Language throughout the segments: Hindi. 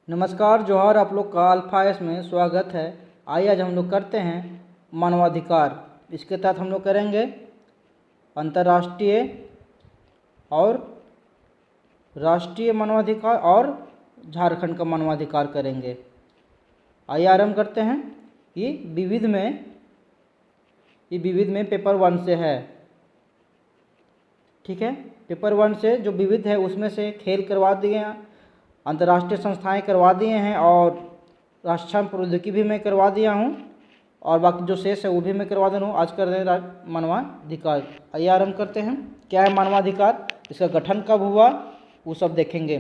नमस्कार जोहार, आप लोग का अल्फा एस में स्वागत है। आइए आज हम लोग करते हैं मानवाधिकार। इसके तहत हम लोग करेंगे अंतर्राष्ट्रीय और राष्ट्रीय मानवाधिकार और झारखंड का मानवाधिकार करेंगे। आइए आरंभ करते हैं। ये विविध में पेपर 1 से है, ठीक है। पेपर 1 से जो विविध है उसमें से खेल करवा दिए हैं, अंतर्राष्ट्रीय संस्थाएं करवा दिए हैं और राष्ट्रीय प्रौद्योगिकी भी मैं करवा दिया हूं और बाकी जो शेष है वो भी मैं करवा दे रहा हूँ। आज कर रहे हैं मानवाधिकार। आइए आरंभ करते हैं। क्या है मानवाधिकार, इसका गठन कब हुआ वो सब देखेंगे।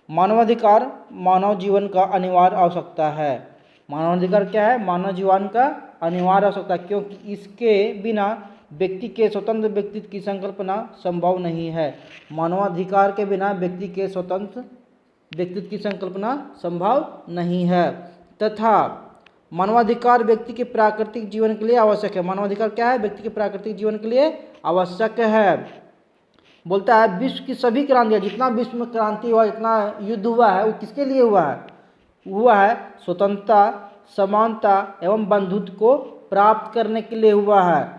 मानवाधिकार मानव जीवन का अनिवार्य आवश्यकता है। मानवाधिकार क्या है? मानव जीवन का अनिवार्य आवश्यकता, क्योंकि इसके बिना व्यक्ति के स्वतंत्र व्यक्तित्व की संकल्पना संभव नहीं है। मानवाधिकार के बिना व्यक्ति के स्वतंत्र व्यक्तित्व की संकल्पना संभव नहीं है तथा मानवाधिकार व्यक्ति के प्राकृतिक जीवन के लिए आवश्यक है। मानवाधिकार क्या है? व्यक्ति के प्राकृतिक जीवन के लिए आवश्यक है। बोलता है विश्व की सभी क्रांतियाँ, जितना विश्व में क्रांति हुआ, जितना युद्ध हुआ है, वो किसके लिए हुआ है? हुआ है स्वतंत्रता, समानता एवं बंधुत्व को प्राप्त करने के लिए हुआ है।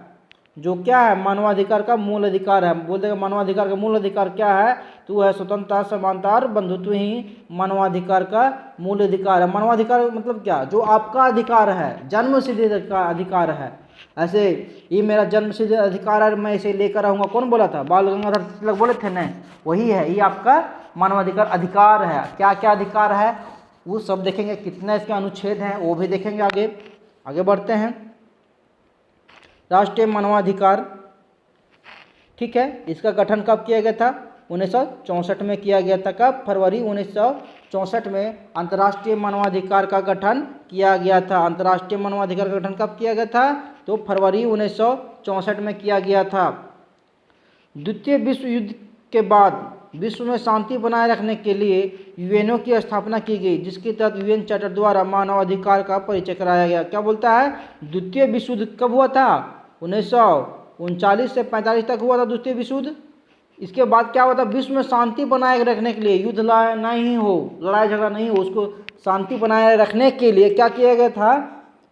जो क्या है? मानवाधिकार का मूल अधिकार है। बोलते हैं मानवाधिकार का मूल अधिकार क्या है? तो वह है स्वतंत्रता, समानता और बंधुत्व ही मानवाधिकार का मूल अधिकार है। मानवाधिकार मतलब क्या? जो आपका अधिकार है, जन्म सिद्ध अधिकार है। ऐसे ये मेरा जन्म सिद्ध अधिकार है, मैं इसे लेकर आऊँगा, कौन बोला था? बाल गंगाधर तिलक बोले थे नहीं, वही है। ये आपका मानवाधिकार अधिकार है। क्या क्या अधिकार है वो सब देखेंगे, कितने इसके अनुच्छेद हैं वो भी देखेंगे। आगे बढ़ते हैं। राष्ट्रीय मानवाधिकार, ठीक है। इसका गठन कब किया गया था? 1964 में किया गया था। कब? फरवरी 1964 में अंतर्राष्ट्रीय मानवाधिकार का गठन किया गया था। अंतर्राष्ट्रीय मानवाधिकार का गठन कब किया गया था? तो फरवरी 1964 में किया गया था। द्वितीय विश्व युद्ध के बाद विश्व में शांति बनाए रखने के लिए यूएनओ की स्थापना की गई, जिसके तहत यूएन चार्टर द्वारा मानवाधिकार का परिचय कराया गया। क्या बोलता है? द्वितीय विश्व युद्ध कब हुआ था? 1939 से 45 तक हुआ था द्वितीय विश्व युद्ध। इसके बाद क्या हुआ था? विश्व में शांति बनाए रखने के लिए, युद्ध नहीं हो, लड़ाई झगड़ा नहीं हो, उसको शांति बनाए रखने के लिए क्या किया गया था?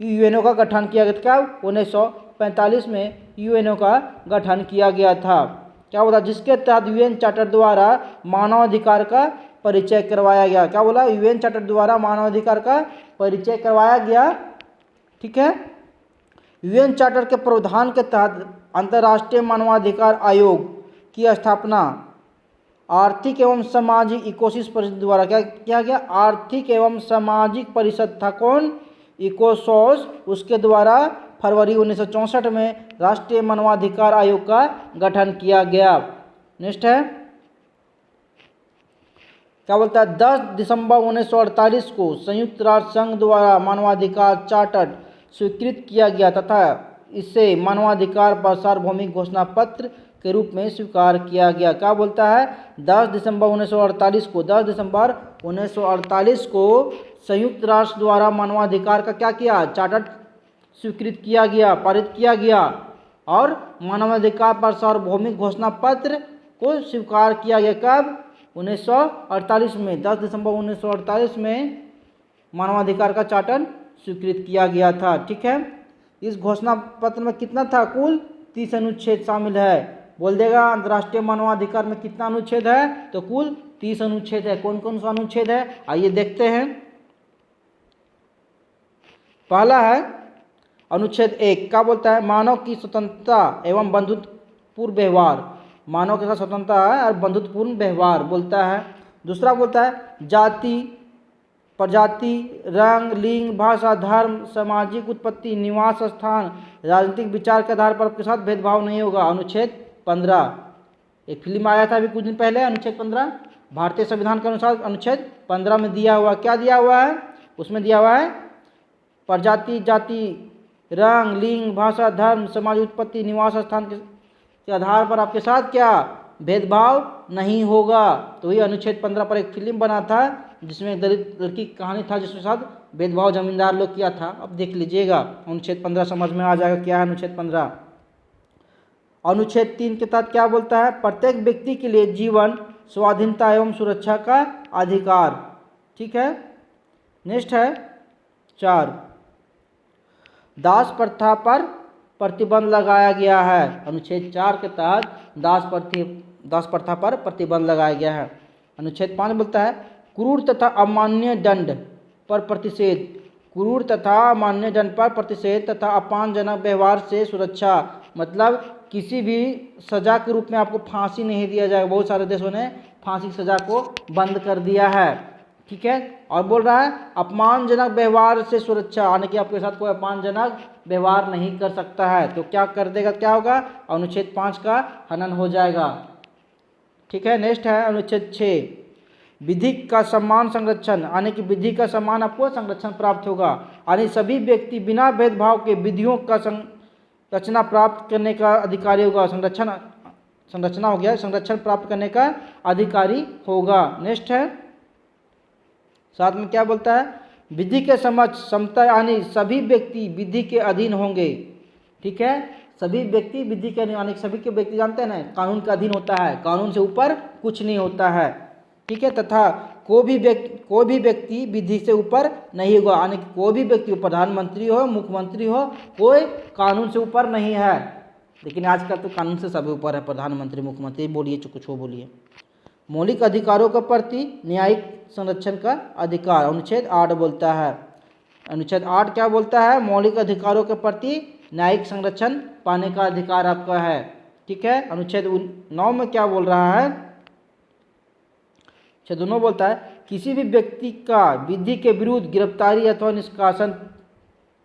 यूएनओ का गठन किया गया था। 1945 में यूएनओ का गठन किया गया था। क्या बोला? जिसके तहत यूएन चार्टर द्वारा मानवाधिकार का परिचय करवाया गया। क्या बोला? यूएन चार्टर द्वारा मानवाधिकार का परिचय करवाया गया, ठीक है। यूएन चार्टर के प्रावधान के तहत अंतर्राष्ट्रीय मानवाधिकार आयोग की स्थापना आर्थिक एवं सामाजिक इकोसिस परिषद द्वारा क्या किया गया? आर्थिक एवं सामाजिक परिषद था कौन? इकोसोस। उसके द्वारा फरवरी 1964 में राष्ट्रीय मानवाधिकार आयोग का गठन किया गया। नेक्स्ट है, क्या बोलता है? 10 दिसंबर 1948 को संयुक्त राष्ट्र संघ द्वारा मानवाधिकार चार्टर स्वीकृत किया गया तथा इसे मानवाधिकार पर सार्वभौमिक घोषणा पत्र के रूप में स्वीकार किया गया। क्या बोलता है? 10 दिसंबर 1948 को 10 दिसंबर 1948 को संयुक्त राष्ट्र द्वारा मानवाधिकार का क्या किया? चार्टर स्वीकृत किया गया, पारित किया गया और मानवाधिकार पर सार्वभौमिक घोषणा पत्र को स्वीकार किया गया। कब? 1948 में, 10 दिसंबर 1948 में मानवाधिकार का चार्टर स्वीकृत किया गया था, ठीक है। इस घोषणा पत्र में कितना था? कुल 30 अनुच्छेद शामिल है। बोल देगा अंतर्राष्ट्रीय मानवाधिकार में कितना अनुच्छेद है? तो कुल 30 अनुच्छेद है। कौन कौन सा अनुच्छेद है आइए देखते हैं। पहला है अनुच्छेद 1। क्या बोलता है? मानव की स्वतंत्रता एवं बंधुत्वपूर्ण व्यवहार। मानव के साथ स्वतंत्रता है और बंधुत्वपूर्ण व्यवहार बोलता है। दूसरा बोलता है जाति, प्रजाति, रंग, लिंग, भाषा, धर्म, सामाजिक उत्पत्ति, निवास स्थान, राजनीतिक विचार के आधार पर आपके साथ भेदभाव नहीं होगा। अनुच्छेद 15, एक फिल्म आया था अभी कुछ दिन पहले, अनुच्छेद 15 भारतीय संविधान के अनुसार अनुच्छेद 15 में दिया हुआ, क्या दिया हुआ है उसमें? दिया हुआ है प्रजाति, जाति, रंग, लिंग, भाषा, धर्म, समाज उत्पत्ति, निवास स्थान के आधार पर आपके साथ क्या भेदभाव नहीं होगा। तो ये अनुच्छेद 15 पर एक फिल्म बना था जिसमें एक दलित लड़की की कहानी था जिसके साथ भेदभाव जमींदार लोग किया था। अब देख लीजिएगा, अनुच्छेद 15 समझ में आ जाएगा क्या है अनुच्छेद 15। अनुच्छेद 3 के तहत क्या बोलता है? प्रत्येक व्यक्ति के लिए जीवन, स्वाधीनता एवं सुरक्षा का अधिकार। ठीक है। नेक्स्ट है 4, दास प्रथा पर प्रतिबंध लगाया गया है। अनुच्छेद 4 के तहत दास प्रथा पर प्रतिबंध लगाया गया है। अनुच्छेद 5 बोलता है क्रूर तथा अमान्य दंड पर प्रतिषेध। क्रूर तथा अमान्य दंड पर प्रतिषेध तथा अपमानजनक व्यवहार से सुरक्षा, मतलब किसी भी सजा के रूप में आपको फांसी नहीं दिया जाएगा। बहुत सारे देशों ने फांसी की सजा को बंद कर दिया है, ठीक है। और बोल रहा है अपमानजनक व्यवहार से सुरक्षा, यानी कि आपके साथ कोई अपमानजनक व्यवहार नहीं कर सकता है तो क्या कर देगा, क्या होगा, अनुच्छेद 5 का हनन हो जाएगा, ठीक है। नेक्स्ट है अनुच्छेद 6, विधि का सम्मान संरक्षण, यानी कि विधि का सम्मान आपको संरक्षण प्राप्त होगा, यानी सभी व्यक्ति बिना भेदभाव के विधियों का संरचना प्राप्त करने का अधिकारी होगा। संरचना हो गया, संरक्षण प्राप्त करने का अधिकारी होगा। नेक्स्ट है 7 में क्या बोलता है, विधि के समक्ष समता, यानी सभी व्यक्ति विधि के अधीन होंगे, ठीक है। सभी व्यक्ति विधि के, यानी सभी के व्यक्ति जानते हैं ना, कानून का अधीन होता है, कानून से ऊपर कुछ नहीं होता है, ठीक है। तथा कोई भी व्यक्ति विधि से ऊपर नहीं होगा, यानी कोई भी व्यक्ति, प्रधानमंत्री हो, मुख्यमंत्री हो, कोई कानून से ऊपर नहीं है। लेकिन आजकल तो कानून से सभी ऊपर है, प्रधानमंत्री, मुख्यमंत्री, बोलिए कुछ हो बोलिए। मौलिक अधिकारों के प्रति न्यायिक संरक्षण का अधिकार, अनुच्छेद 8 बोलता है। अनुच्छेद 8 क्या बोलता है, मौलिक अधिकारों के प्रति न्यायिक संरक्षण पाने का अधिकार आपका है, ठीक है। अनुच्छेद 9 में क्या बोल रहा है, अनुच्छेद 9 बोलता है किसी भी व्यक्ति का विधि के विरुद्ध गिरफ्तारी अथवा निष्कासन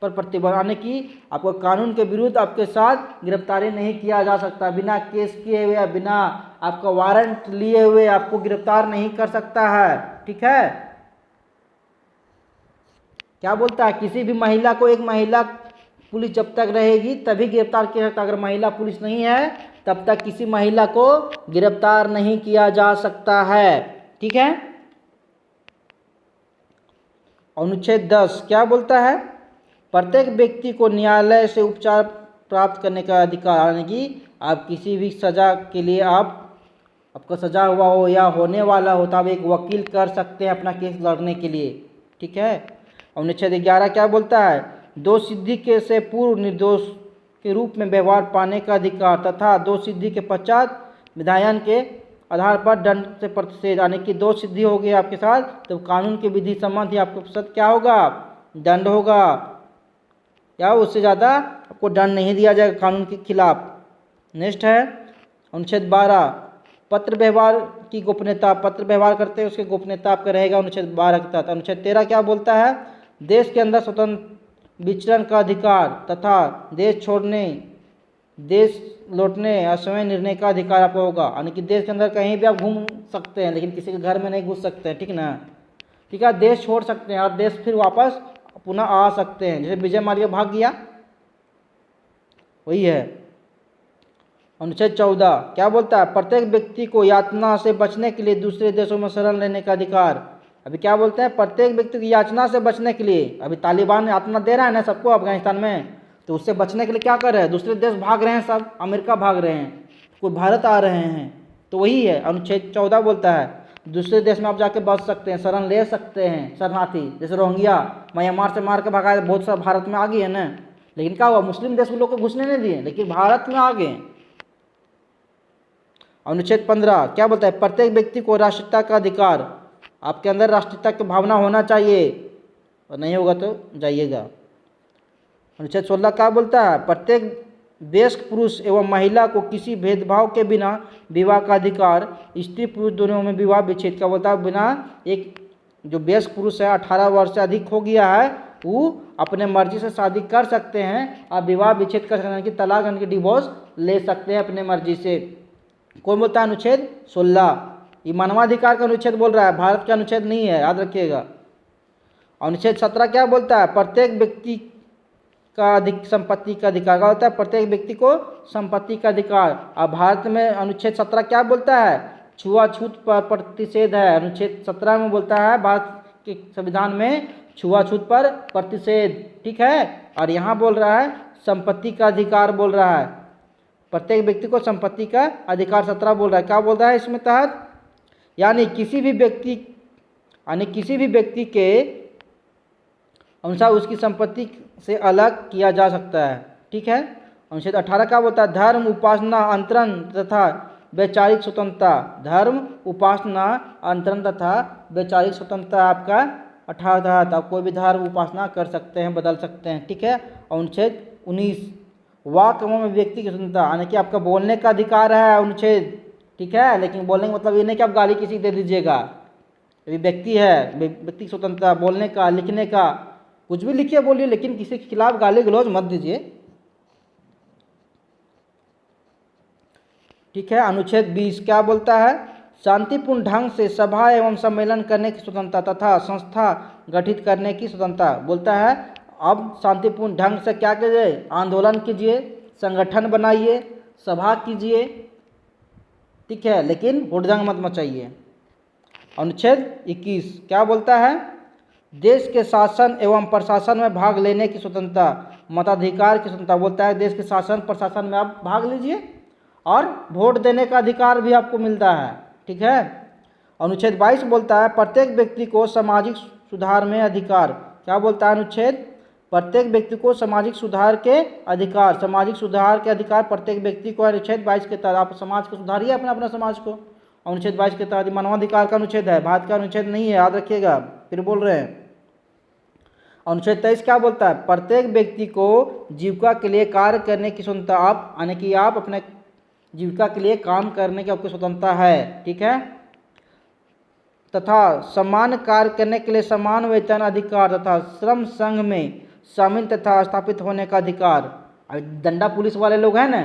पर प्रतिबंध, यानी कि आपको कानून के विरुद्ध आपके साथ गिरफ्तारी नहीं किया जा सकता, बिना केस किए हुए या बिना आपका वारंट लिए हुए आपको गिरफ्तार नहीं कर सकता है, ठीक है। क्या बोलता है, किसी भी महिला को, एक महिला पुलिस जब तक रहेगी तभी गिरफ्तार किया सकता, अगर महिला पुलिस नहीं है तब तक किसी महिला को गिरफ्तार नहीं किया जा सकता है, ठीक है। अनुच्छेद 10 क्या बोलता है, प्रत्येक व्यक्ति को न्यायालय से उपचार प्राप्त करने का अधिकार, यानी कि आप किसी भी सजा के लिए आपका सजा हुआ हो या होने वाला हो तो आप एक वकील कर सकते हैं अपना केस लड़ने के लिए, ठीक है। अनुच्छेद 11 क्या बोलता है, दोष सिद्धि के से पूर्व निर्दोष के रूप में व्यवहार पाने का अधिकार तथा दोष सिद्धि के पश्चात विधायन के आधार पर दंड से प्रतिषेध, यानी कि दोष सिद्धि हो गई आपके साथ तो कानून के विधि संबंधी आपके साथ क्या होगा, दंड होगा, या उससे ज़्यादा आपको दंड नहीं दिया जाएगा कानून के खिलाफ। नेक्स्ट है अनुच्छेद 12, पत्र व्यवहार की गोपनीयता, पत्र व्यवहार करते हैं उसकी गोपनीयता आपका रहेगा अनुच्छेद 12 के तहत। अनुच्छेद 13 क्या बोलता है, देश के अंदर स्वतंत्र विचरण का अधिकार तथा देश छोड़ने, देश लौटने या स्वयं निर्णय का अधिकार आपको होगा, यानी कि देश के अंदर कहीं भी आप घूम सकते हैं लेकिन किसी के घर में नहीं घुस सकते हैं, ठीक ना, ठीक है। देश छोड़ सकते हैं और देश फिर वापस पुनः आ सकते हैं, जैसे विजय माल्या भाग गया वही है। अनुच्छेद 14 क्या बोलता है, प्रत्येक व्यक्ति को यातना से बचने के लिए दूसरे देशों में शरण लेने का अधिकार। अभी क्या बोलते हैं, प्रत्येक व्यक्ति को यातना से बचने के लिए, अभी तालिबान यातना दे रहा है ना सबको अफगानिस्तान में, तो उससे बचने के लिए क्या कर रहे हैं, दूसरे देश भाग रहे हैं, सब अमेरिका भाग रहे हैं, कोई भारत आ रहे हैं, तो वही है। अनुच्छेद 14 बोलता है दूसरे देश में आप जाके बच सकते हैं, शरण ले सकते हैं, शरणार्थी, जैसे रोहिंग्या म्यांमार से मार के भगाए, बहुत सारा भारत में आ गए हैं ना, लेकिन क्या हुआ, मुस्लिम देश के लोग को घुसने नहीं दिए लेकिन भारत में आ गए। अनुच्छेद 15 क्या बोलता है, प्रत्येक व्यक्ति को राष्ट्रीयता का अधिकार, आपके अंदर राष्ट्रीयता की भावना होना चाहिए और नहीं होगा तो जाइएगा। अनुच्छेद 16 क्या बोलता है, प्रत्येक वयस्क पुरुष एवं महिला को किसी भेदभाव के बिना विवाह का अधिकार, स्त्री पुरुष दोनों में विवाह विच्छेद का बोलता है, बिना एक जो वयस्क पुरुष है 18 वर्ष से अधिक हो गया है वो अपने मर्जी से शादी कर सकते हैं और विवाह विच्छेद कर सकते हैं कि तलाक यानी कि डिवोर्स ले सकते हैं अपने मर्जी से। कौन बोलता है, अनुच्छेद 16, ये मानवाधिकार का अनुच्छेद बोल रहा है, भारत का अनुच्छेद नहीं है, याद रखिएगा। अनुच्छेद 17 क्या बोलता है, प्रत्येक व्यक्ति का संपत्ति का अधिकार का होता है, प्रत्येक व्यक्ति को संपत्ति का अधिकार। और भारत में अनुच्छेद 17 क्या बोलता है, छुआछूत पर प्रतिषेध है। अनुच्छेद 17 में बोलता है भारत के संविधान में छुआछूत पर प्रतिषेध, ठीक है। और यहाँ बोल रहा है संपत्ति का अधिकार बोल रहा है, प्रत्येक व्यक्ति को संपत्ति का अधिकार 17 बोल रहा है। क्या बोल रहा है इसमें तहत, यानी किसी भी व्यक्ति, यानी किसी भी व्यक्ति के अनुसार उसकी संपत्ति से अलग किया जा सकता है। ठीक है। अनुच्छेद 18 क्या बोलता है? धर्म, उपासना, अंतरण तथा वैचारिक स्वतंत्रता। धर्म, उपासना, अंतरण तथा वैचारिक स्वतंत्रता आपका 18 था। आप कोई भी धर्म उपासना कर सकते हैं, बदल सकते हैं। ठीक है। अनुच्छेद 19 वाक एवं व्यक्ति की स्वतंत्रता, यानी कि आपका बोलने का अधिकार है अनुच्छेद। ठीक है। लेकिन बोलने का मतलब ये नहीं कि आप गाली किसी को दे दीजिएगा। यदि व्यक्ति है, व्यक्ति की स्वतंत्रता, बोलने का, लिखने का, कुछ भी लिखिए बोलिए, लेकिन किसी के खिलाफ गाली गलौज मत दीजिए। ठीक है। अनुच्छेद 20 क्या बोलता है? शांतिपूर्ण ढंग से सभा एवं सम्मेलन करने की स्वतंत्रता तथा संस्था गठित करने की स्वतंत्रता। बोलता है अब शांतिपूर्ण ढंग से क्या कीजिए? आंदोलन कीजिए, संगठन बनाइए, सभा कीजिए। ठीक है। लेकिन हुड़दंग मत मचाइए। अनुच्छेद 21 क्या बोलता है? देश के शासन एवं प्रशासन में भाग लेने की स्वतंत्रता, मताधिकार की स्वतंत्रता। बोलता है देश के शासन प्रशासन में आप भाग लीजिए और वोट देने का अधिकार भी आपको मिलता है। ठीक है। अनुच्छेद 22 बोलता है प्रत्येक व्यक्ति को सामाजिक सुधार में अधिकार। क्या बोलता है अनुच्छेद? प्रत्येक व्यक्ति को सामाजिक सुधार के अधिकार, सामाजिक सुधार के अधिकार प्रत्येक व्यक्ति को। अनुच्छेद 22 के तहत आप समाज को सुधारिए, अपना अपना समाज को। अनुच्छेद 22 के तहत मानवाधिकार का अनुच्छेद है, भारत का अनुच्छेद नहीं है, याद रखिएगा, फिर बोल रहे हैं। अनुच्छेद 23 क्या बोलता है? प्रत्येक व्यक्ति को जीविका के लिए कार्य करने की स्वतंत्रता। आप यानी कि आप अपने जीविका के लिए काम करने की आपको स्वतंत्रता है। ठीक है। तथा समान कार्य करने के लिए समान वेतन अधिकार तथा श्रम संघ में शामिल तथा स्थापित होने का अधिकार। अब डंडा पुलिस वाले लोग हैं ना,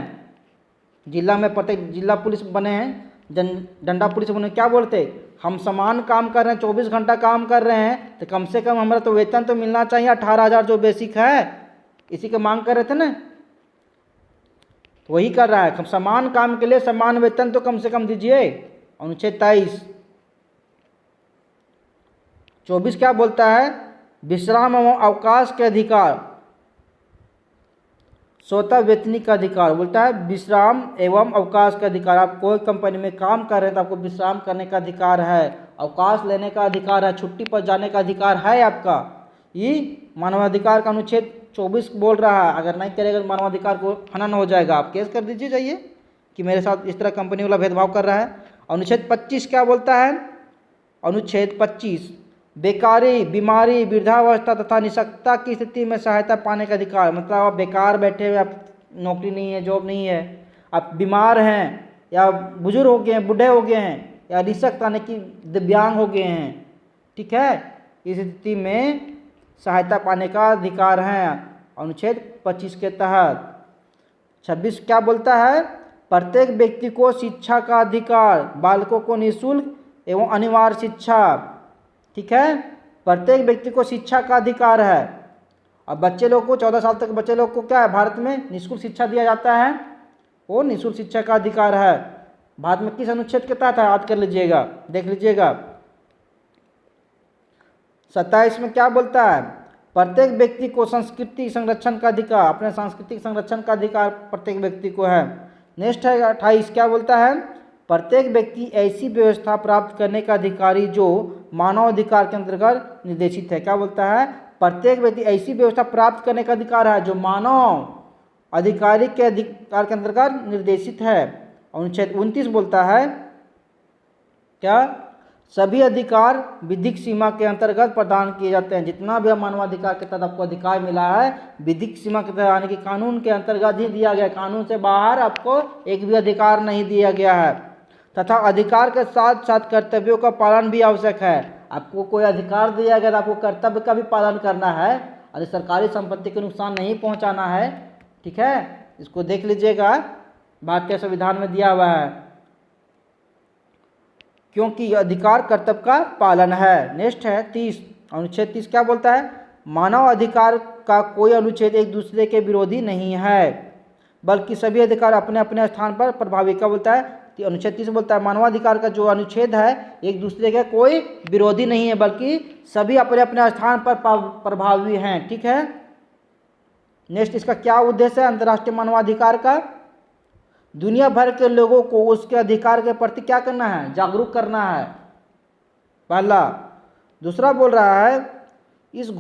जिला में प्रत्येक जिला पुलिस बने हैं, डंडा पुलिस बने, क्या बोलते? हम समान काम कर रहे हैं, 24 घंटा काम कर रहे हैं, तो कम से कम हमारा तो वेतन तो मिलना चाहिए 18,000 जो बेसिक है। इसी की मांग कर रहे थे ना, तो वही कर रहा है। समान काम के लिए समान वेतन तो कम से कम दीजिए। अनुच्छेद 23 24 क्या बोलता है? विश्राम एवं अवकाश के अधिकार, स्वतः वेतनी का अधिकार। बोलता है विश्राम एवं अवकाश का अधिकार। आप कोई कंपनी में काम कर रहे हैं तो आपको विश्राम करने का अधिकार है, अवकाश लेने का अधिकार है, छुट्टी पर जाने का अधिकार है आपका। ये मानवाधिकार का अनुच्छेद 24 बोल रहा है। अगर नहीं करेगा तो मानवाधिकार को हनन हो जाएगा। आप केस कर दीजिए जाइए कि मेरे साथ इस तरह कंपनी वाला भेदभाव कर रहा है। अनुच्छेद 25 क्या बोलता है? अनुच्छेद 25 बेकारी, बीमारी, वृद्धावस्था तथा निःशक्तता की स्थिति में सहायता पाने का अधिकार। मतलब आप बेकार बैठे हुए, आप नौकरी नहीं है, जॉब नहीं है, आप बीमार हैं या बुजुर्ग हो गए हैं, बूढ़े हो गए हैं, या निःशक्त यानी कि दिव्यांग हो गए हैं। ठीक है। इस स्थिति में सहायता पाने का अधिकार है अनुच्छेद 25 के तहत। 26 क्या बोलता है? प्रत्येक व्यक्ति को शिक्षा का अधिकार, बालकों को निःशुल्क एवं अनिवार्य शिक्षा। ठीक है। प्रत्येक व्यक्ति को शिक्षा का अधिकार है। अब बच्चे लोग को 14 साल तक बच्चे लोग को क्या है, भारत में निःशुल्क शिक्षा दिया जाता है, वो निःशुल्क शिक्षा का अधिकार है। भारत में किस अनुच्छेद के तहत है? याद कर लीजिएगा, देख लीजिएगा। 27 में क्या बोलता है? प्रत्येक व्यक्ति को संस्कृति संरक्षण का अधिकार, अपने सांस्कृतिक संरक्षण का अधिकार प्रत्येक व्यक्ति को है। नेक्स्ट है 28 क्या बोलता है? प्रत्येक व्यक्ति ऐसी व्यवस्था प्राप्त करने का अधिकारी जो मानव अधिकार के अंतर्गत निर्देशित है। क्या बोलता है? प्रत्येक व्यक्ति ऐसी व्यवस्था प्राप्त करने का अधिकार है जो मानव अधिकारी के अधिकार के अंतर्गत निर्देशित है। अनुच्छेद 29 बोलता है क्या? सभी अधिकार विधिक सीमा के अंतर्गत प्रदान किए जाते हैं। जितना भी मानवाधिकार के तहत आपको अधिकार मिला है, विधिक सीमा के तहत यानी कि कानून के अंतर्गत ही दिया गया। कानून से बाहर आपको एक भी अधिकार नहीं दिया गया है। तथा अधिकार के साथ साथ कर्तव्यों का पालन भी आवश्यक है। आपको कोई अधिकार दिया गया तो आपको कर्तव्य का भी पालन करना है। यदि सरकारी संपत्ति को नुकसान नहीं पहुंचाना है। ठीक है। इसको देख लीजिएगा, भारतीय संविधान में दिया हुआ है, क्योंकि यह अधिकार कर्तव्य का पालन है। नेक्स्ट है 30 अनुच्छेद 30 क्या बोलता है? मानव अधिकार का कोई अनुच्छेद एक दूसरे के विरोधी नहीं है, बल्कि सभी अधिकार अपने अपने स्थान पर प्रभावी। क्या बोलता है? अनुच्छेद 30 बोलता है मानवाधिकार का जो अनुच्छेद है एक दूसरे के कोई विरोधी नहीं है, बल्कि सभी अपने अपने स्थान पर प्रभावी हैं। ठीक है। नेक्स्ट इसका क्या उद्देश्य है? अंतर्राष्ट्रीय मानवाधिकार का दुनिया भर के लोगों को उसके अधिकार के प्रति क्या करना है? जागरूक करना है। पहला। दूसरा बोल रहा है इस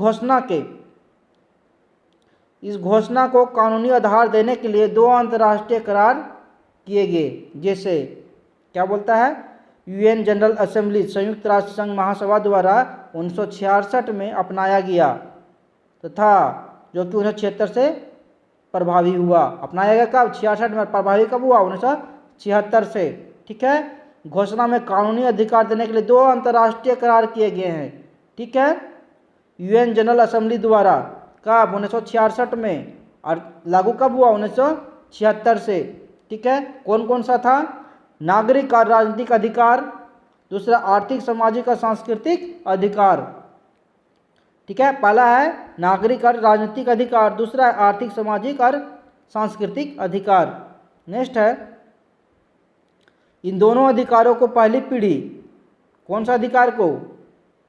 घोषणा को कानूनी आधार देने के लिए 2 अंतर्राष्ट्रीय करार किए गए, जैसे क्या बोलता है, यूएन जनरल असेंबली संयुक्त राष्ट्र संघ महासभा द्वारा 1966 में अपनाया गया तथा जो कि 1976 से प्रभावी हुआ। अपनाया गया कब? 66 में। प्रभावी कब हुआ? 1976 से। ठीक है। घोषणा में कानूनी अधिकार देने के लिए 2 अंतर्राष्ट्रीय करार किए गए हैं। ठीक है। यूएन जनरल असेंबली द्वारा कब? 1966 में। और लागू कब हुआ? 1976 से। ठीक है। कौन कौन सा था? नागरिक और राजनीतिक अधिकार, दूसरा आर्थिक सामाजिक और सांस्कृतिक अधिकार। ठीक है। पहला है नागरिक और राजनीतिक अधिकार, दूसरा है आर्थिक सामाजिक और सांस्कृतिक अधिकार। नेक्स्ट है इन दोनों अधिकारों को पहली पीढ़ी, कौन सा अधिकार को?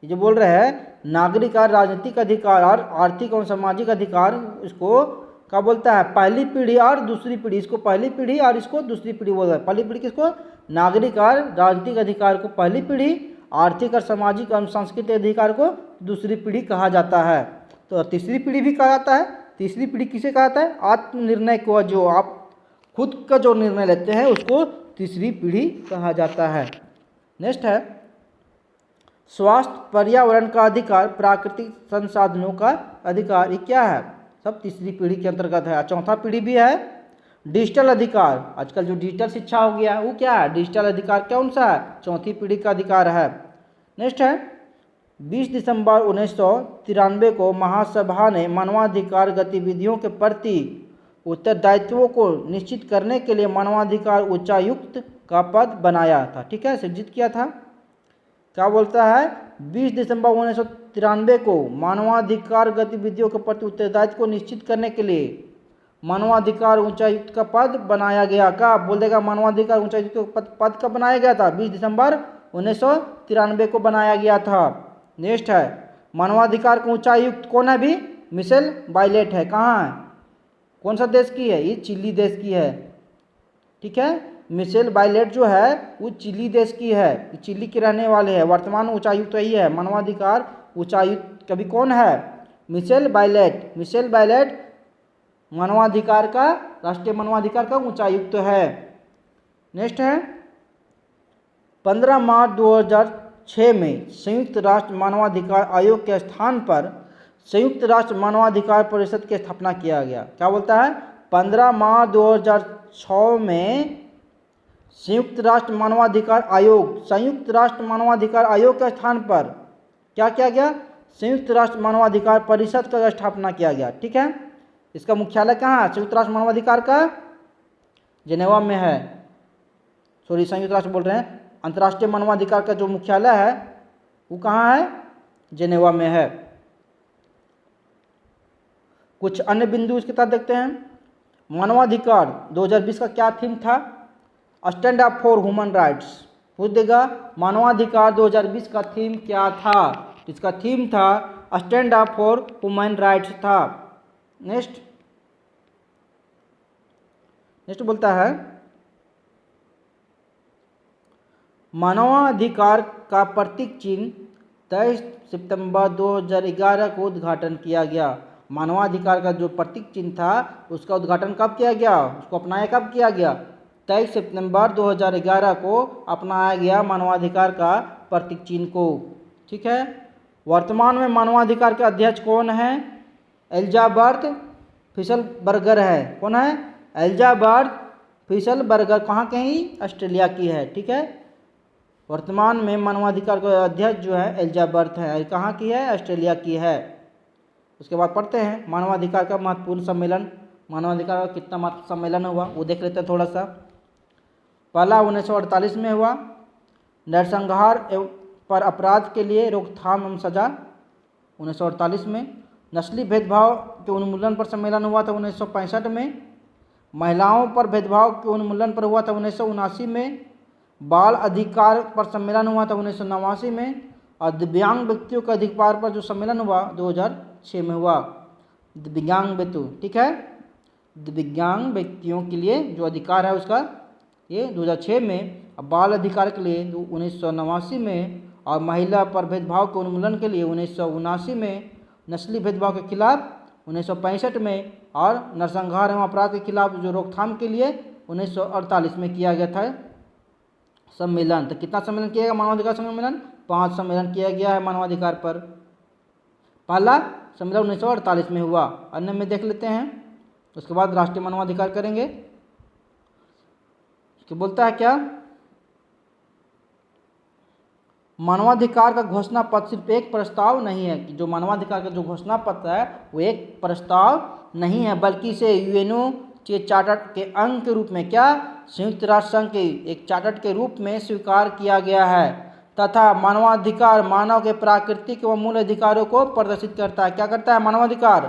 ये जो बोल रहे हैं नागरिक और राजनीतिक अधिकार और आर्थिक और सामाजिक अधिकार, इसको क्या बोलता है? पहली पीढ़ी और दूसरी पीढ़ी। इसको पहली पीढ़ी और इसको दूसरी पीढ़ी बोलता है। पहली पीढ़ी किसको? नागरिक और राजनीतिक अधिकार को पहली पीढ़ी, आर्थिक और सामाजिक और सांस्कृतिक अधिकार को दूसरी पीढ़ी कहा जाता है। तो तीसरी पीढ़ी भी कहा जाता है। तीसरी पीढ़ी किसे कहा जाता है? आत्मनिर्णय को, जो आप खुद का जो निर्णय लेते हैं उसको तीसरी पीढ़ी कहा जाता है। नेक्स्ट है स्वास्थ्य, पर्यावरण का अधिकार, प्राकृतिक संसाधनों का अधिकार। ये क्या है? सब तीसरी पीढ़ी के अंतर्गत है। चौथा पीढ़ी भी है डिजिटल अधिकार। आजकल जो डिजिटल शिक्षा हो गया वो क्या है? डिजिटल अधिकार कौन सा है? चौथी पीढ़ी का अधिकार है। नेक्स्ट है 20 दिसंबर 1993 को महासभा ने मानवाधिकार गतिविधियों के प्रति उत्तरदायित्वों को निश्चित करने के लिए मानवाधिकार उच्चायुक्त का पद बनाया था। ठीक है, सृजित किया था। क्या बोलता है? 20 दिसंबर 1993 को मानवाधिकार गतिविधियों के प्रति उत्तरदायित्व को निश्चित करने के लिए मानवाधिकार उच्चायुक्त का पद बनाया गया। क्या बोल देगा? मानवाधिकार उच्चायुक्त का पद कब बनाया गया था? 20 दिसंबर 1993 को बनाया गया था। नेक्स्ट है मानवाधिकार का उच्चायुक्त कौन है? भी मिशेल बाइलेट है। कहाँ है? कौन सा देश की है? ये चिली देश की है। ठीक है, मिशेल बाइलेट जो है वो चिली देश की है, चिली के रहने वाले हैं। वर्तमान उच्चायुक्त यही है। मानवाधिकार उच्चायुक्त कभी कौन है? मिशेल बाइलेट। मिशेल बाइलेट मानवाधिकार का, राष्ट्रीय मानवाधिकार का उच्चायुक्त है। नेक्स्ट है 15 मार्च 2006 में संयुक्त राष्ट्र मानवाधिकार आयोग के स्थान पर संयुक्त राष्ट्र मानवाधिकार परिषद की स्थापना किया गया। क्या बोलता है? 15 मार्च 2006 में संयुक्त राष्ट्र मानवाधिकार आयोग के स्थान पर क्या किया गया? संयुक्त राष्ट्र मानवाधिकार परिषद का स्थापना किया गया। ठीक है, इसका मुख्यालय कहाँ है? संयुक्त राष्ट्र मानवाधिकार का जेनेवा में है। सॉरी, संयुक्त राष्ट्र बोल रहे हैं। अंतर्राष्ट्रीय मानवाधिकार का जो मुख्यालय है वो कहाँ है? जेनेवा में है। कुछ अन्य बिंदु इसके तहत देखते हैं। मानवाधिकार 2020 का क्या थीम था? Stand up for human rights. पूछ देगा मानवाधिकार 2020 का थीम क्या था? इसका थीम था stand up for human rights था। नेक्स्ट बोलता है मानवाधिकार का प्रतीक चिन्ह 23 सितंबर 2011 को उद्घाटन किया गया। मानवाधिकार का जो प्रतीक चिन्ह था उसका उद्घाटन कब किया गया? उसको अपनाया कब किया गया? 23 सितंबर 2011 को अपनाया गया मानवाधिकार का प्रतीक चिन्ह को। ठीक है, वर्तमान में मानवाधिकार के अध्यक्ष कौन है? एलिजाबेथ फिशलबर्गर है। कौन है? एलिजाबेथ फिशलबर्गर। कहाँ की? ऑस्ट्रेलिया की है। ठीक है, वर्तमान में मानवाधिकार का अध्यक्ष जो है एलिजाबेथ है। कहाँ की है? ऑस्ट्रेलिया की है। उसके बाद पढ़ते हैं मानवाधिकार का महत्वपूर्ण सम्मेलन। मानवाधिकार का कितना महत्व सम्मेलन हुआ वो देख लेते हैं थोड़ा सा। पहला 1948 में हुआ, नरसंहार पर अपराध के लिए रोकथाम एवं सजा 1948 में। नस्ली भेदभाव के उन्मूलन पर सम्मेलन हुआ था 1965 में। महिलाओं पर भेदभाव के उन्मूलन पर हुआ था 1979 में। बाल अधिकार पर सम्मेलन हुआ था 1989 में। और दिव्यांग व्यक्तियों के अधिकार पर जो सम्मेलन हुआ 2006 में हुआ। दिव्यांग व्यक्ति, ठीक है, दिव्यांग व्यक्तियों के लिए जो अधिकार है उसका ये 2006 में। बाल अधिकार के लिए 1989 में। और महिला पर भेदभाव के उन्मूलन के लिए 1979 में, नस्ली भेदभाव के खिलाफ 1965 में और नरसंहार एवं अपराध के खिलाफ जो रोकथाम के लिए 1948 में किया गया था सम्मेलन। तो कितना सम्मेलन किया गया मानवाधिकार सम्मेलन? 5 सम्मेलन किया गया है मानवाधिकार पर। पहला सम्मेलन 1948 में हुआ, अन्य में देख लेते हैं, उसके बाद राष्ट्रीय मानवाधिकार करेंगे। कि बोलता है क्या, मानवाधिकार का घोषणा पत्र सिर्फ एक प्रस्ताव नहीं है, कि जो मानवाधिकार का जो घोषणा पत्र है वो एक प्रस्ताव नहीं है, बल्कि इसे यूएनओ के चार्टर के अंग के रूप में, क्या, संयुक्त राष्ट्र संघ के एक चार्टर के रूप में स्वीकार किया गया है तथा मानवाधिकार मानव के प्राकृतिक व मूल अधिकारों को प्रदर्शित करता है। क्या करता है? मानवाधिकार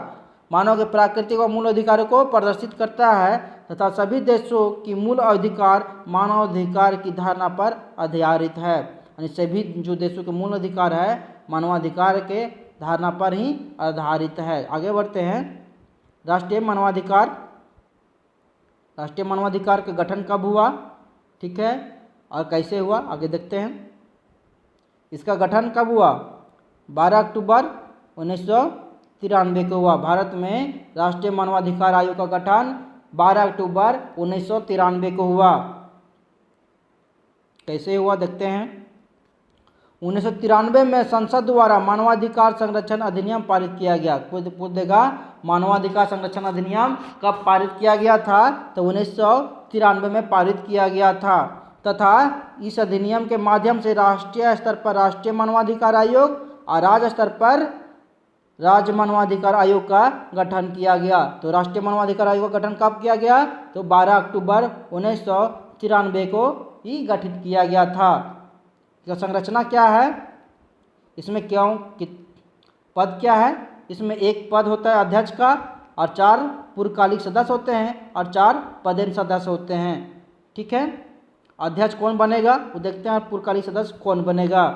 मानव के प्राकृतिक व मूल अधिकारों को प्रदर्शित करता है तथा सभी देशों की मूल अधिकार मानवाधिकार की धारणा पर आधारित है। यानी सभी जो देशों के मूल अधिकार है मानवाधिकार के धारणा पर ही आधारित है। आगे बढ़ते हैं। राष्ट्रीय मानवाधिकार, राष्ट्रीय मानवाधिकार का गठन कब हुआ, ठीक है, और कैसे हुआ, आगे देखते हैं। इसका गठन कब हुआ? 12 अक्टूबर 1993 को हुआ। भारत में राष्ट्रीय मानवाधिकार आयोग का गठन 12 अक्टूबर 1993 को हुआ। कैसे हुआ देखते हैं। 1993 में संसद द्वारा मानवाधिकार संरक्षण अधिनियम पारित किया गया। पूछ देगा मानवाधिकार संरक्षण अधिनियम कब पारित किया गया था? तो 1993 में पारित किया गया था तथा इस अधिनियम के माध्यम से राष्ट्रीय स्तर पर राष्ट्रीय मानवाधिकार आयोग और राज्य स्तर पर राज्य मानवाधिकार आयोग का गठन किया गया। तो राष्ट्रीय मानवाधिकार आयोग का गठन कब किया गया? तो 12 अक्टूबर 1993 को ही गठित किया गया था। संरचना क्या है इसमें, क्यों पद क्या है इसमें? एक पद होता है अध्यक्ष का और 4 पूर्णकालिक सदस्य होते हैं और 4 पदेन सदस्य होते हैं, ठीक है। अध्यक्ष कौन बनेगा वो देखते हैं, पूर्णकालिक सदस्य कौन बनेगा।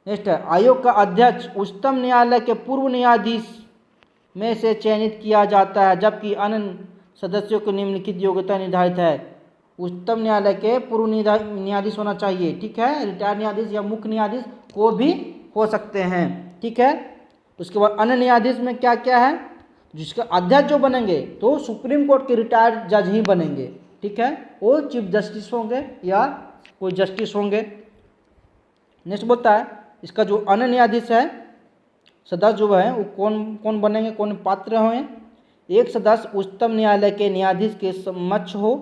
नेक्स्ट है, आयोग का अध्यक्ष उच्चतम न्यायालय के पूर्व न्यायाधीश में से चयनित किया जाता है, जबकि अन्य सदस्यों को निम्नलिखित योग्यता निर्धारित है। उच्चतम न्यायालय के पूर्व न्यायाधीश होना चाहिए, ठीक है। रिटायर्ड न्यायाधीश या मुख्य न्यायाधीश को भी हो सकते हैं, ठीक है। उसके बाद अन्य न्यायाधीश में क्या क्या है, जिसका अध्यक्ष जो बनेंगे तो सुप्रीम कोर्ट के रिटायर्ड जज ही बनेंगे, ठीक है। वो चीफ जस्टिस होंगे या कोई जस्टिस होंगे। नेक्स्ट बोलता है इसका जो अन्य न्यायाधीश है सदस्य जो है वो कौन कौन बनेंगे, कौन पात्र हों। एक सदस्य उच्चतम न्यायालय के न्यायाधीश के समक्ष हो,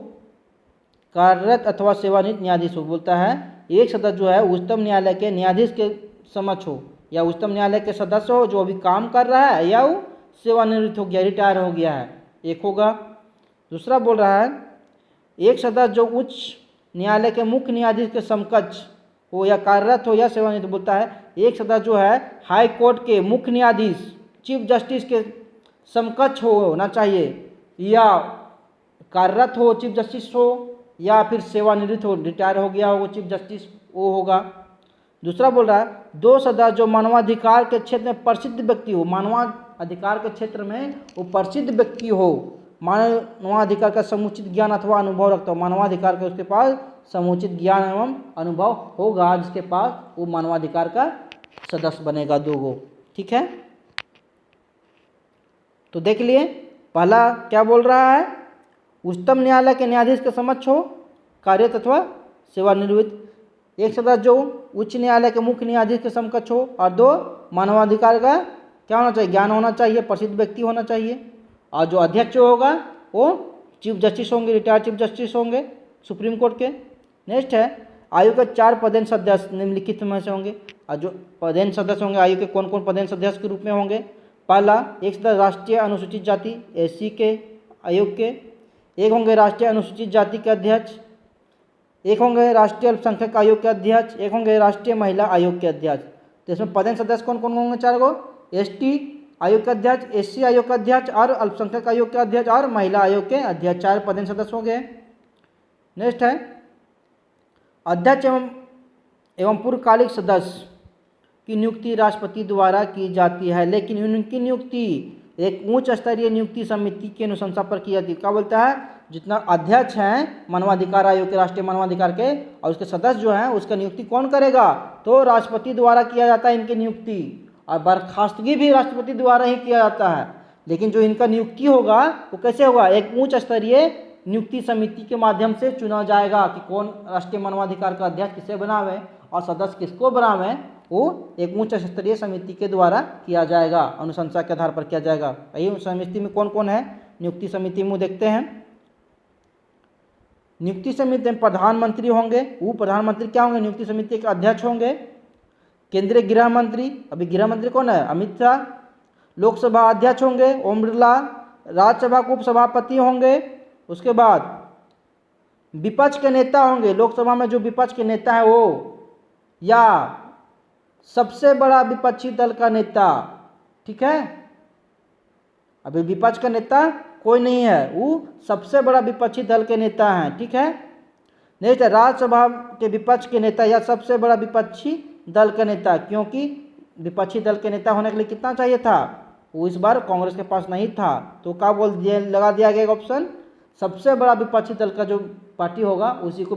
कार्यरत अथवा सेवानिवृत्त न्यायाधीश हो। बोलता है एक सदस्य जो है उच्चतम न्यायालय के न्यायाधीश के समक्ष हो या उच्चतम न्यायालय के सदस्य हो जो अभी काम कर रहा है या वो सेवानिवृत्त हो गया, रिटायर हो गया है, एक होगा। दूसरा बोल रहा है एक सदस्य जो उच्च न्यायालय के मुख्य न्यायाधीश के समकक्ष हो या कार्यरत हो या सेवानिवृत्त। बोलता है एक सदस्य जो है हाई कोर्ट के मुख्य न्यायाधीश चीफ जस्टिस के समकक्ष होना चाहिए, या कार्यरत हो चीफ जस्टिस हो या फिर सेवानिवृत्त हो, रिटायर हो गया हो वो चीफ जस्टिस वो होगा। दूसरा बोल रहा है दो सदस्य जो मानवाधिकार के क्षेत्र में प्रसिद्ध व्यक्ति हो, मानवाधिकार के क्षेत्र में वो प्रसिद्ध व्यक्ति हो, मानवाधिकार का समुचित ज्ञान अथवा अनुभव रखता हो। मानवाधिकार के उसके पास समुचित ज्ञान एवं अनुभव होगा, जिसके पास वो मानवाधिकार का सदस्य बनेगा, 2 ठीक है। तो देख लिए पहला क्या बोल रहा है, उच्चतम न्यायालय के न्यायाधीश के समक्ष हो, कार्यरत अथवा सेवानिवृत्त। एक सदस्य जो उच्च न्यायालय के मुख्य न्यायाधीश के समकक्ष हो, और 2 मानवाधिकार का क्या होना चाहिए, ज्ञान होना चाहिए, प्रसिद्ध व्यक्ति होना चाहिए। और जो अध्यक्ष होगा वो चीफ जस्टिस होंगे, रिटायर्ड चीफ जस्टिस होंगे सुप्रीम कोर्ट के। नेक्स्ट है आयोग के 4 पदेन सदस्य निम्नलिखित में से होंगे। और जो पदेन सदस्य होंगे आयोग के कौन कौन पदेन सदस्य के रूप में होंगे। पहला एक सदस्य राष्ट्रीय अनुसूचित जाति SC के आयोग के, एक होंगे राष्ट्रीय अनुसूचित जाति के अध्यक्ष, एक होंगे राष्ट्रीय अल्पसंख्यक आयोग के अध्यक्ष, एक होंगे राष्ट्रीय महिला आयोग के अध्यक्ष। तो इसमें पदेन सदस्य कौन कौन होंगे, 4 ST आयोग के अध्यक्ष, SC आयोग के अध्यक्ष और अल्पसंख्यक आयोग के अध्यक्ष और महिला आयोग के अध्यक्ष, 4 पदेन सदस्य हो गए। नेक्स्ट है अध्यक्ष एवं पूर्णकालिक सदस्य की नियुक्ति राष्ट्रपति द्वारा की जाती है, लेकिन उनकी नियुक्ति एक उच्च स्तरीय नियुक्ति समिति की अनुशंसा पर की जाती है। क्या बोलता है, जितना अध्यक्ष हैं मानवाधिकार आयोग के, राष्ट्रीय मानवाधिकार के, और उसके सदस्य जो हैं उसका नियुक्ति कौन करेगा, तो राष्ट्रपति द्वारा किया जाता है इनकी नियुक्ति, और बर्खास्तगी भी राष्ट्रपति द्वारा ही किया जाता है। लेकिन जो इनका नियुक्ति होगा वो कैसे होगा, एक उच्च स्तरीय नियुक्ति समिति के माध्यम से चुना जाएगा कि कौन राष्ट्रीय मानवाधिकार का अध्यक्ष किसे बनावे और सदस्य किसको बनावे, वो एक उच्च स्तरीय समिति के द्वारा किया जाएगा, अनुशंसा के आधार पर किया जाएगा। यही समिति में कौन कौन है, नियुक्ति समिति में देखते हैं। नियुक्ति समिति में प्रधानमंत्री होंगे, वो प्रधानमंत्री क्या होंगे, नियुक्ति समिति के अध्यक्ष होंगे। केंद्रीय गृह मंत्री, अभी गृह मंत्री कौन है, अमित शाह। लोकसभा अध्यक्ष होंगे ओम बिरला, राज्यसभा के उपसभापति होंगे। उसके बाद विपक्ष के नेता होंगे, लोकसभा में जो विपक्ष के नेता है वो, या सबसे बड़ा विपक्षी दल का नेता, ठीक है। अभी विपक्ष का नेता कोई नहीं है, वो सबसे बड़ा विपक्षी दल के नेता हैं, ठीक है। नहीं तो राज्यसभा के विपक्ष के नेता या सबसे बड़ा विपक्षी दल का नेता, क्योंकि विपक्षी दल के नेता होने के लिए कितना चाहिए था, वो इस बार कांग्रेस के पास नहीं था, तो क्या बोल दिया, लगा दिया गया ऑप्शन, सबसे बड़ा विपक्षी दल का जो पार्टी होगा उसी को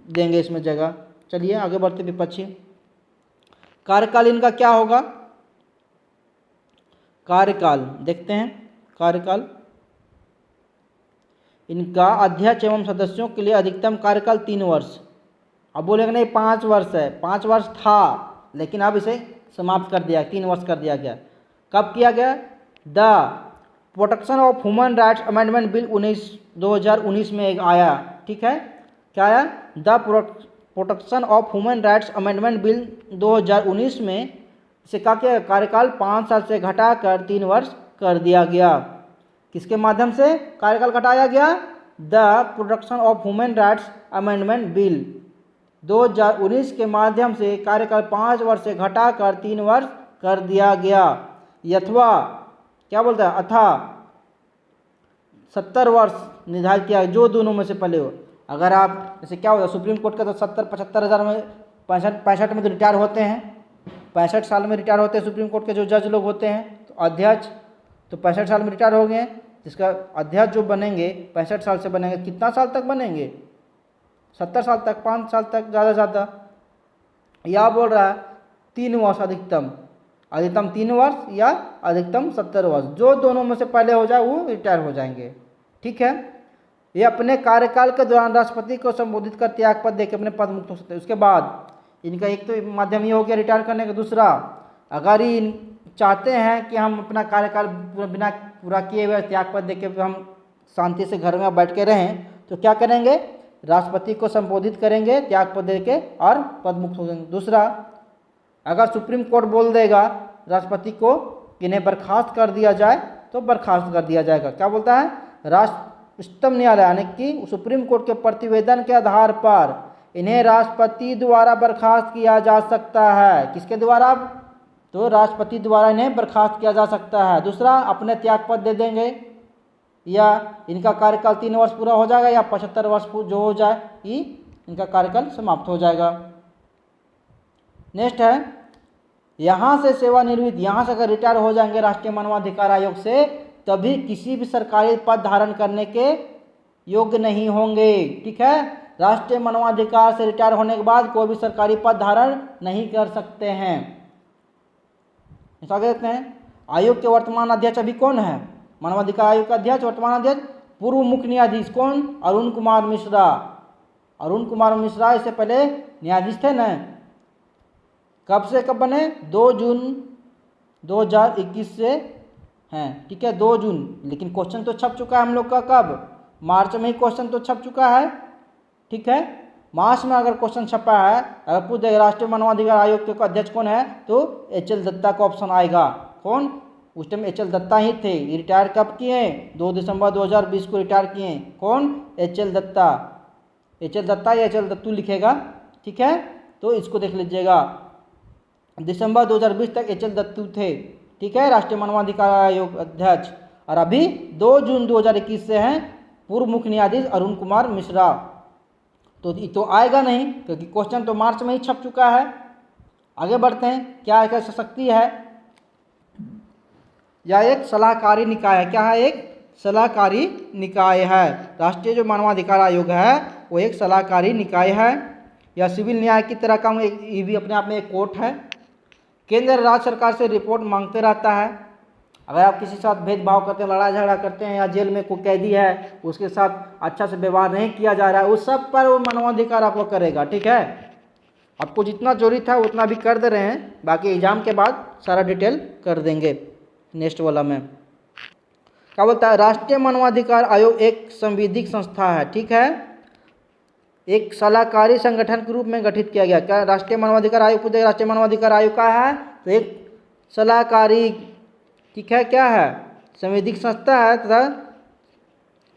देंगे इसमें जगह। चलिए आगे बढ़ते, विपक्षी कार्यकाल इनका क्या होगा, कार्यकाल देखते हैं। कार्यकाल इनका अध्यक्ष एवं सदस्यों के लिए अधिकतम कार्यकाल 3 वर्ष। अब बोलेंगे नहीं 5 वर्ष है, 5 वर्ष था लेकिन अब इसे समाप्त कर दिया, 3 वर्ष कर दिया गया। कब किया गया, the protection of human rights amendment bill 2019 में एक आया, ठीक है। क्या आया, the protection of human rights amendment bill 2019 में इसे क्या किया, कार्यकाल 5 साल से घटाकर 3 वर्ष कर दिया गया। किसके माध्यम से कार्यकाल घटाया गया, the protection of human rights amendment bill 2019 के माध्यम से कार्यकाल 5 वर्ष से घटाकर 3 वर्ष कर दिया गया। अथवा क्या बोलता है, अथा 70 वर्ष निर्धारित किया, जो दोनों में से पहले हो। अगर आप जैसे क्या होता है, सुप्रीम कोर्ट का तो 70-75 हज़ार में 65 में तो रिटायर होते हैं, 65 साल में रिटायर होते हैं सुप्रीम कोर्ट के जो जज लोग होते हैं। तो अध्यक्ष तो 65 साल में रिटायर हो गए, जिसका अध्यक्ष जो बनेंगे 65 साल से बनेंगे, कितना साल तक बनेंगे, 70 साल तक, 5 साल तक ज़्यादा ज़्यादा। या बोल रहा है 3 वर्ष अधिकतम 3 वर्ष या अधिकतम 70 वर्ष, जो दोनों में से पहले हो जाए वो रिटायर हो जाएंगे, ठीक है। ये अपने कार्यकाल के दौरान राष्ट्रपति को संबोधित कर त्याग पद देकर अपने पद मुक्त हो सकते हैं। उसके बाद इनका एक तो माध्यम ये हो गया रिटायर करने का, दूसरा अगर ये चाहते हैं कि हम अपना कार्यकाल बिना पूरा किए हुए त्याग पद देकर हम शांति से घर में बैठ के रहें, तो क्या करेंगे, राष्ट्रपति को संबोधित करेंगे त्याग पद देके और पद मुक्त हो जाएंगे। दूसरा, अगर सुप्रीम कोर्ट बोल देगा राष्ट्रपति को कि इन्हें बर्खास्त कर दिया जाए तो बर्खास्त कर दिया जाएगा। क्या बोलता है, उच्चतम न्यायालय यानी कि सुप्रीम कोर्ट के प्रतिवेदन के आधार पर इन्हें राष्ट्रपति द्वारा बर्खास्त किया जा सकता है। किसके द्वारा, तो राष्ट्रपति द्वारा इन्हें बर्खास्त किया जा सकता है। दूसरा, अपने त्याग पद दे देंगे या इनका कार्यकाल 3 वर्ष पूरा हो जाएगा या 75 वर्ष जो हो जाए कि इनका कार्यकाल समाप्त हो जाएगा। नेक्स्ट है, यहाँ से सेवानिवृत्त, यहाँ से अगर रिटायर हो जाएंगे राष्ट्रीय मानवाधिकार आयोग से, तभी किसी भी सरकारी पद धारण करने के योग्य नहीं होंगे, ठीक है। राष्ट्रीय मानवाधिकार से रिटायर होने के बाद कोई भी सरकारी पद धारण नहीं कर सकते हैं। ऐसा कहते हैं। आयोग के वर्तमान अध्यक्ष अभी कौन है, मानवाधिकार आयोग का अध्यक्ष वर्तमान अध्यक्ष पूर्व मुख्य न्यायाधीश कौन, अरुण कुमार मिश्रा। अरुण कुमार मिश्रा इससे पहले न्यायाधीश थे न, कब से कब बने, 2 जून 2021 से हैं, ठीक है, 2 जून। लेकिन क्वेश्चन तो छप चुका है हम लोग का, कब, मार्च में ही क्वेश्चन तो छप चुका है, ठीक है। मार्च में अगर क्वेश्चन छपा है, अगर पूछ देगा राष्ट्रीय मानवाधिकार आयोग के अध्यक्ष कौन है, तो HL दत्ता का ऑप्शन आएगा। कौन, उस टाइम HL दत्ता ही थे। रिटायर कब किए, 2 दिसंबर 2020 को रिटायर किए। कौन, HL दत्ता। HL दत्ता या HL दत्तू लिखेगा, ठीक है, तो इसको देख लीजिएगा। दिसंबर 2020 तक HL दत्तू थे, ठीक है, राष्ट्रीय मानवाधिकार आयोग अध्यक्ष। और अभी 2 जून 2021 से हैं पूर्व मुख्य न्यायाधीश अरुण कुमार मिश्रा। तो आएगा नहीं क्योंकि क्वेश्चन तो मार्च में ही छप चुका है। आगे बढ़ते हैं, क्या क्या शक्ति है, यह एक सलाहकारी निकाय है। क्या है? एक सलाहकारी निकाय है। राष्ट्रीय जो मानवाधिकार आयोग है वो एक सलाहकारी निकाय है। यह सिविल न्याय की तरह का ये भी अपने आप में एक कोर्ट है। केंद्र और राज्य सरकार से रिपोर्ट मांगते रहता है। अगर आप किसी के साथ भेदभाव करते हैं, लड़ाई झगड़ा करते हैं, या जेल में कोई कैदी है उसके साथ अच्छा से व्यवहार नहीं किया जा रहा है, उस सब पर वो मानवाधिकार आपको करेगा। ठीक है, आपको जितना जरूरी था उतना भी कर दे रहे हैं, बाकी एग्जाम के बाद सारा डिटेल कर देंगे नेक्स्ट वाला में। क्या बोलता है? राष्ट्रीय मानवाधिकार आयोग एक संवैधानिक संस्था है। ठीक है, एक सलाहकारी संगठन के रूप में गठित किया गया। क्या राष्ट्रीय मानवाधिकार आयोग को राष्ट्रीय मानवाधिकार आयोग का है तो एक सलाहकारी, ठीक है, क्या है? संवैधानिक संस्था है तथा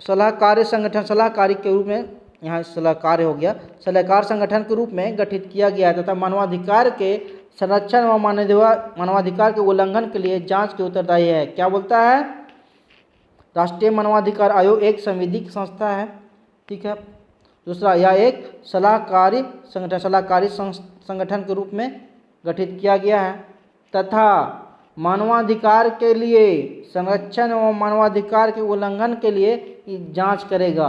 सलाहकारी संगठन, सलाहकारी के रूप में, यहाँ सलाहकार हो गया, सलाहकार संगठन के रूप में गठित किया गया है तथा मानवाधिकार के संरक्षण व मानवाधिकार के उल्लंघन के लिए जांच के उत्तरदायी है। क्या बोलता है? राष्ट्रीय मानवाधिकार आयोग एक संवैधानिक संस्था है। ठीक है, दूसरा, यह एक सलाहकारी संगठन के रूप में गठित किया गया है तथा मानवाधिकार के लिए संरक्षण व मानवाधिकार के उल्लंघन के लिए जांच करेगा।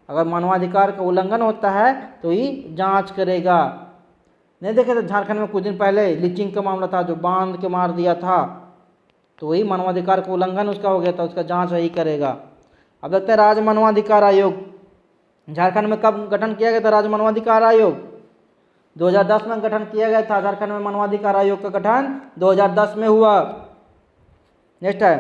अगर मानवाधिकार का उल्लंघन होता है तो ये जांच करेगा। नहीं देखे तो झारखंड में कुछ दिन पहले लीचिंग का मामला था, जो बांध के मार दिया था, तो वही मानवाधिकार का उल्लंघन उसका हो गया था, उसका जांच वही करेगा। अब लगता है राज्य मानवाधिकार आयोग झारखंड में कब गठन किया गया था? राज्य मानवाधिकार आयोग 2010 में गठन किया गया था। झारखंड में मानवाधिकार आयोग का गठन 2010 में हुआ। नेक्स्ट है,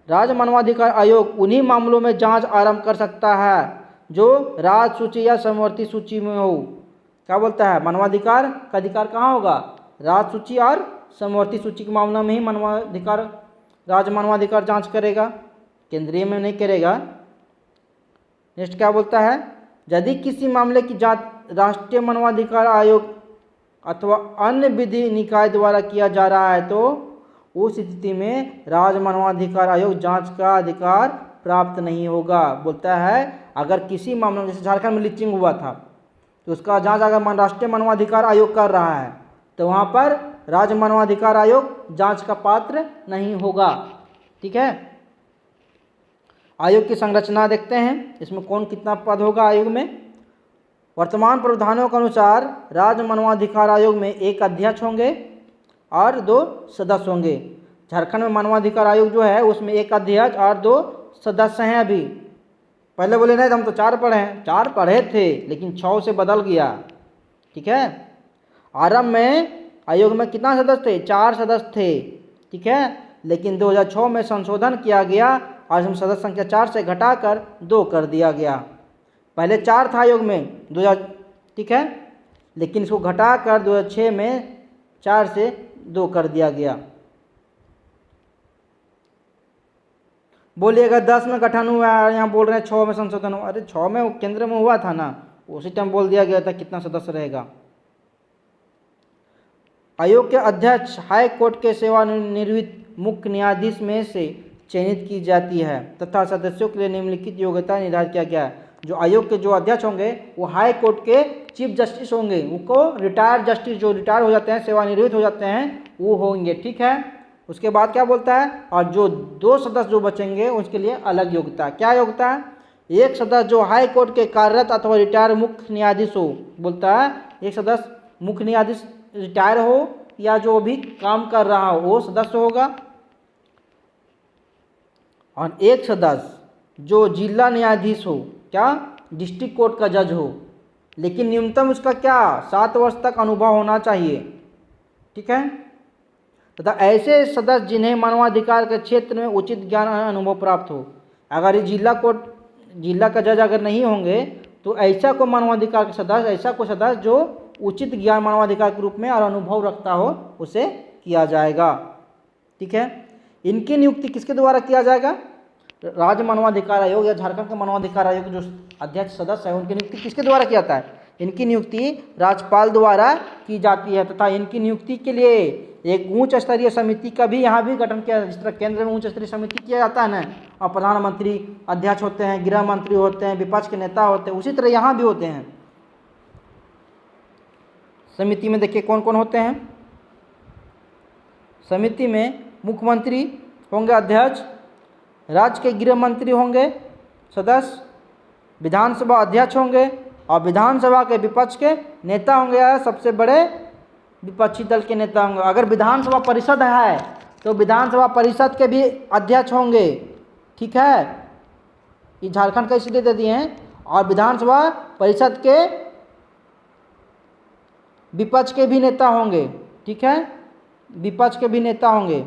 राज्य मानवाधिकार आयोग उन्हीं मामलों में जांच आरंभ कर सकता है जो राज्य सूची या समवर्ती सूची में हो। क्या बोलता है? मानवाधिकार का अधिकार कहाँ होगा? राज्य सूची और समवर्ती सूची के मामले में ही मानवाधिकार, राज्य मानवाधिकार जांच करेगा, केंद्रीय में नहीं करेगा। नेक्स्ट क्या बोलता है? यदि किसी मामले की जांच राष्ट्रीय मानवाधिकार आयोग अथवा अन्य विधि निकाय द्वारा किया जा रहा है तो उस स्थिति में राज्य मानवाधिकार आयोग जांच का अधिकार प्राप्त नहीं होगा। बोलता है अगर किसी मामले में, जैसे झारखंड में लीचिंग हुआ था, तो उसका जांच अगर राष्ट्रीय मानवाधिकार आयोग कर रहा है तो वहाँ पर राज्य मानवाधिकार आयोग जांच का पात्र नहीं होगा। ठीक है, आयोग की संरचना देखते हैं, इसमें कौन कितना पद होगा आयोग में। वर्तमान प्रावधानों के अनुसार राज्य मानवाधिकार आयोग में एक अध्यक्ष होंगे और 2 सदस्य होंगे। झारखंड में मानवाधिकार आयोग जो है उसमें एक अध्यक्ष और 2 सदस्य हैं। अभी पहले बोले नहीं हम तो 4 पढ़े हैं, 4 पढ़े थे लेकिन 6 से बदल गया। ठीक है, आरंभ में आयोग में कितना सदस्य थे? 4 सदस्य थे। ठीक है, लेकिन 2006 में संशोधन किया गया और हम सदस्य संख्या 4 से घटाकर 2 कर दिया गया। पहले 4 था आयोग में 2000, ठीक है, लेकिन इसको घटाकर 2006 में 4 से 2 कर दिया गया। बोलिएगा 10 में गठन हुआ है, यहाँ बोल रहे हैं 6 में संशोधन हुआ। अरे 6 में केंद्र में हुआ था ना, उसी टाइम बोल दिया गया था कितना सदस्य रहेगा। आयोग के अध्यक्ष हाई कोर्ट के सेवानिवृत्त मुख्य न्यायाधीश में से चयनित की जाती है तथा सदस्यों के लिए निम्नलिखित योग्यता निर्धारित किया गया है। जो आयोग के जो अध्यक्ष होंगे वो हाई कोर्ट के चीफ जस्टिस होंगे, उनको रिटायर्ड जस्टिस जो रिटायर हो जाते हैं, सेवानिवृत्त हो जाते हैं, वो होंगे। ठीक है, उसके बाद क्या बोलता है? और जो 2 सदस्य जो बचेंगे उसके लिए अलग योग्यता। क्या योग्यता है? एक सदस्य जो हाई कोर्ट के कार्यरत अथवा रिटायर मुख्य न्यायाधीश हो। बोलता है एक सदस्य मुख्य न्यायाधीश रिटायर हो या जो भी काम कर रहा हो वो सदस्य होगा, और एक सदस्य जो जिला न्यायाधीश हो, क्या डिस्ट्रिक्ट कोर्ट का जज हो, लेकिन न्यूनतम उसका क्या 7 वर्ष तक अनुभव होना चाहिए। ठीक है, तथा ऐसे सदस्य जिन्हें मानवाधिकार के क्षेत्र में उचित ज्ञान और अनुभव प्राप्त हो। अगर ये जिला का जज अगर नहीं होंगे तो ऐसा को मानवाधिकार के सदस्य, ऐसा को सदस्य जो उचित ज्ञान मानवाधिकार के रूप में और अनुभव रखता हो उसे किया जाएगा। ठीक है, इनकी नियुक्ति किसके द्वारा किया जाएगा? राज्य मानवाधिकार आयोग या झारखंड का मानवाधिकार आयोग जो अध्यक्ष सदस्य है उनकी नियुक्ति किसके द्वारा किया जाता है? इनकी नियुक्ति राज्यपाल द्वारा की जाती है तथा इनकी नियुक्ति के लिए एक उच्च स्तरीय समिति का भी यहाँ भी गठन किया। जिस तरह केंद्र में उच्च स्तरीय समिति किया जाता है ना, और प्रधानमंत्री अध्यक्ष होते हैं, गृह मंत्री होते हैं, विपक्ष के नेता होते हैं, उसी तरह यहाँ भी होते हैं। समिति में देखिए कौन कौन होते हैं। समिति में मुख्यमंत्री होंगे अध्यक्ष, राज्य के गृह मंत्री होंगे सदस्य, विधानसभा अध्यक्ष होंगे और विधानसभा के विपक्ष के नेता होंगे या सबसे बड़े विपक्षी दल के नेता होंगे। अगर विधानसभा परिषद है तो विधानसभा परिषद के भी अध्यक्ष होंगे, ठीक है, ये झारखंड का इसलिए दे दिए हैं। और विधानसभा परिषद के विपक्ष के भी नेता होंगे, ठीक है, विपक्ष के भी नेता होंगे।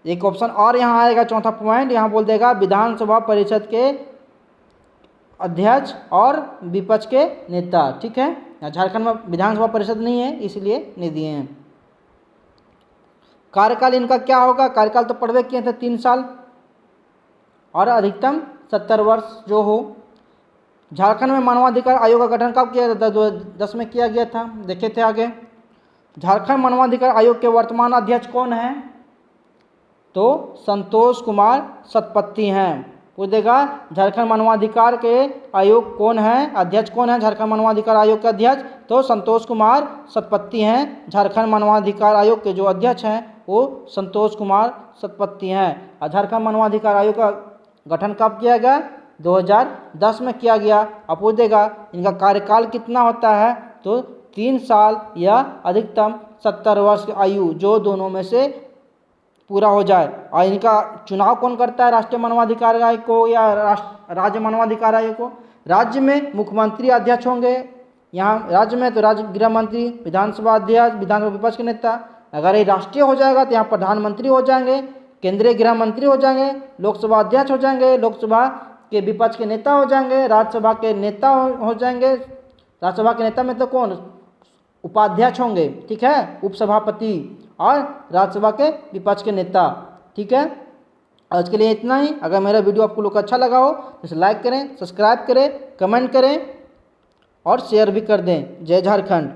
एक ऑप्शन और यहाँ आएगा, चौथा पॉइंट यहाँ बोल देगा विधानसभा परिषद के अध्यक्ष और विपक्ष के नेता, ठीक है। झारखंड में विधानसभा परिषद नहीं है इसलिए नहीं दिए हैं। कार्यकाल इनका क्या होगा, कार्यकाल तो पढ़वे किए थे 3 साल और अधिकतम 70 वर्ष जो हो। झारखंड में मानवाधिकार आयोग का गठन कब किया था, 2010 में किया गया था, देखे थे आगे। झारखंड मानवाधिकार आयोग के वर्तमान अध्यक्ष कौन है, तो संतोष कुमार सतपथी हैं। पूछ देगा झारखंड मानवाधिकार के आयोग कौन है, अध्यक्ष कौन है झारखंड मानवाधिकार आयोग के अध्यक्ष, तो संतोष कुमार सतपथी हैं। झारखंड मानवाधिकार आयोग के जो अध्यक्ष हैं वो संतोष कुमार सतपथी हैं। और झारखंड मानवाधिकार आयोग का गठन कब किया गया, 2010 में किया गया। अब पूछ देगा इनका कार्यकाल कितना होता है, तो 3 साल या अधिकतम 70 वर्ष की आयु जो दोनों में से पूरा हो जाए। और इनका चुनाव कौन करता है, राष्ट्रीय मानवाधिकार आयोग को या राज्य मानवाधिकार आयोग को। राज्य में मुख्यमंत्री अध्यक्ष होंगे, यहाँ राज्य में तो राज्य गृह मंत्री, विधानसभा अध्यक्ष, विधानसभा विपक्ष के नेता। अगर ये राष्ट्रीय हो जाएगा तो यहाँ प्रधानमंत्री हो जाएंगे, केंद्रीय गृह मंत्री हो जाएंगे, लोकसभा अध्यक्ष हो जाएंगे, लोकसभा के विपक्ष के नेता हो जाएंगे, राज्यसभा के नेता हो जाएंगे। राज्यसभा के नेता में तो कौन, उपाध्यक्ष होंगे, ठीक है, उपसभापति, और राज्यसभा के विपक्ष के नेता, ठीक है। आज के लिए इतना ही। अगर मेरा वीडियो आपको लोग अच्छा लगा हो तो इसे लाइक करें, सब्सक्राइब करें, कमेंट करें और शेयर भी कर दें। जय झारखंड।